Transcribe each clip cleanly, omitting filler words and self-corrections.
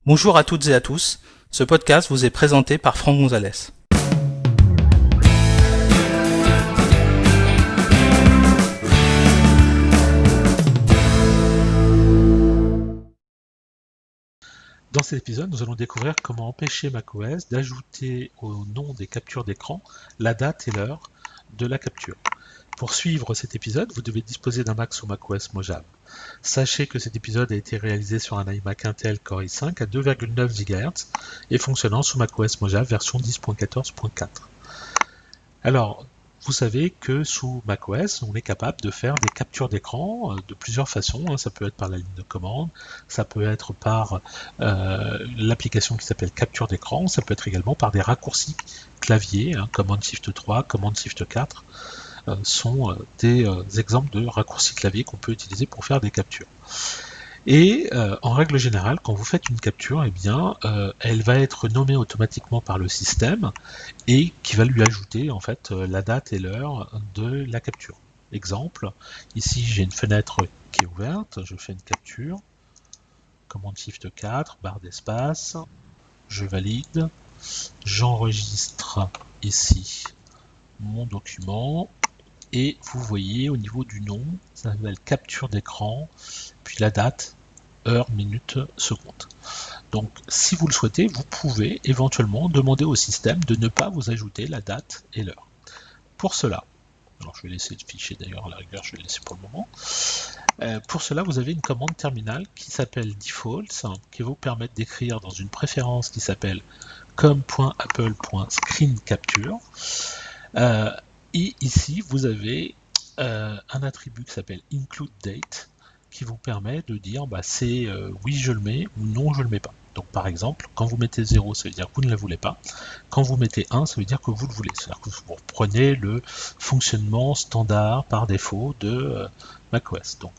Bonjour à toutes et à tous, ce podcast vous est présenté par Franck Gonzalez. Dans cet épisode, nous allons découvrir comment empêcher macOS d'ajouter au nom des captures d'écran la date et l'heure de la capture. Pour suivre cet épisode, vous devez disposer d'un Mac sous macOS Mojave. Sachez que cet épisode a été réalisé sur un iMac Intel Core i5 à 2,9 GHz et fonctionnant sous macOS Mojave version 10.14.4. Alors, vous savez que sous macOS, on est capable de faire des captures d'écran de plusieurs façons. Ça peut être par la ligne de commande, ça peut être par l'application qui s'appelle capture d'écran, ça peut être également par des raccourcis clavier, Command Shift 3, Command Shift 4 sont des exemples de raccourcis clavier qu'on peut utiliser pour faire des captures. Et en règle générale, quand vous faites une capture, eh bien, elle va être nommée automatiquement par le système et qui va lui ajouter en fait la date et l'heure de la capture. Exemple, ici j'ai une fenêtre qui est ouverte, je fais une capture, commande Shift 4, barre d'espace, je valide, j'enregistre ici mon document et vous voyez au niveau du nom, ça s'appelle capture d'écran, puis la date, heure, minute, seconde. Donc si vous le souhaitez, vous pouvez éventuellement demander au système de ne pas vous ajouter la date et l'heure. Pour cela, alors je vais laisser le fichier d'ailleurs, à la rigueur je vais le laisser pour le moment. Pour cela, vous avez une commande terminale qui s'appelle defaults, qui vous permet d'écrire dans une préférence qui s'appelle com.apple.screenCapture. Et ici, vous avez un attribut qui s'appelle includeDate qui vous permet de dire c'est oui je le mets ou non je le mets pas. Donc par exemple, quand vous mettez 0, ça veut dire que vous ne le voulez pas. Quand vous mettez 1, ça veut dire que vous le voulez. C'est-à-dire que vous reprenez le fonctionnement standard par défaut de macOS. Donc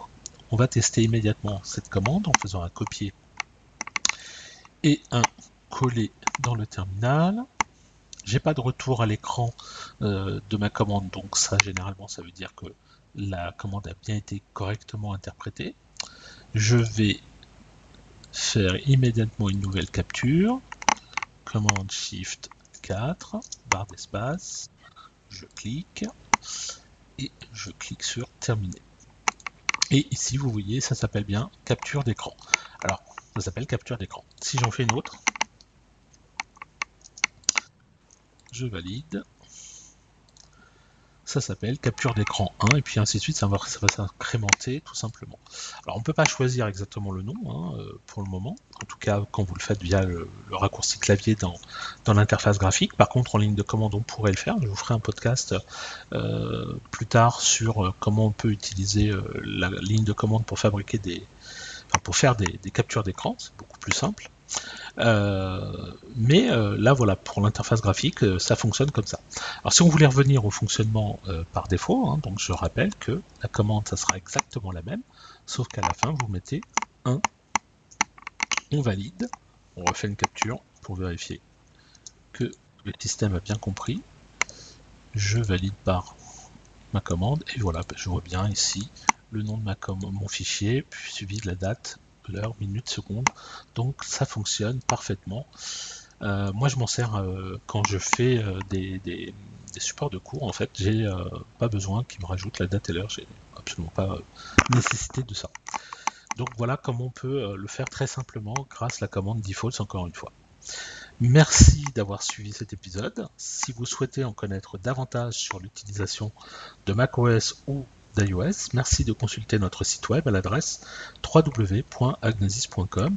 on va tester immédiatement cette commande en faisant un copier et un coller dans le terminal. J'ai pas de retour à l'écran de ma commande, donc ça généralement ça veut dire que la commande a bien été correctement interprétée. Je vais faire immédiatement une nouvelle capture, commande Shift 4, barre d'espace, je clique et je clique sur terminer. Et ici vous voyez ça s'appelle bien capture d'écran. Alors ça s'appelle capture d'écran. Si j'en fais une autre, je valide, ça s'appelle capture d'écran 1 et puis ainsi de suite, ça va s'incrémenter tout simplement. Alors on ne peut pas choisir exactement le nom pour le moment, en tout cas quand vous le faites via le raccourci clavier dans l'interface graphique. Par contre en ligne de commande on pourrait le faire, je vous ferai un podcast plus tard sur comment on peut utiliser la ligne de commande pour fabriquer pour faire des captures d'écran, c'est beaucoup plus simple. Mais là voilà, pour l'interface graphique ça fonctionne comme ça. Alors si on voulait revenir au fonctionnement par défaut, donc je rappelle que la commande ça sera exactement la même, sauf qu'à la fin vous mettez 1, on valide, on refait une capture pour vérifier que le système a bien compris, je valide par ma commande et voilà, je vois bien ici le nom de mon fichier, puis suivi de la date, l'heure, minute, seconde, donc ça fonctionne parfaitement. Moi je m'en sers quand je fais des supports de cours, en fait j'ai pas besoin qu'ils me rajoutent la date et l'heure, j'ai absolument pas nécessité de ça. Donc voilà comment on peut le faire très simplement grâce à la commande defaults encore une fois. Merci d'avoir suivi cet épisode. Si vous souhaitez en connaître davantage sur l'utilisation de macOS ou d'iOS, merci de consulter notre site web à l'adresse www.agnosis.com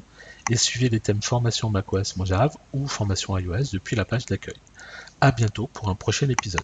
et suivez les thèmes formation macOS Mojave ou formation iOS depuis la page d'accueil. À bientôt pour un prochain épisode.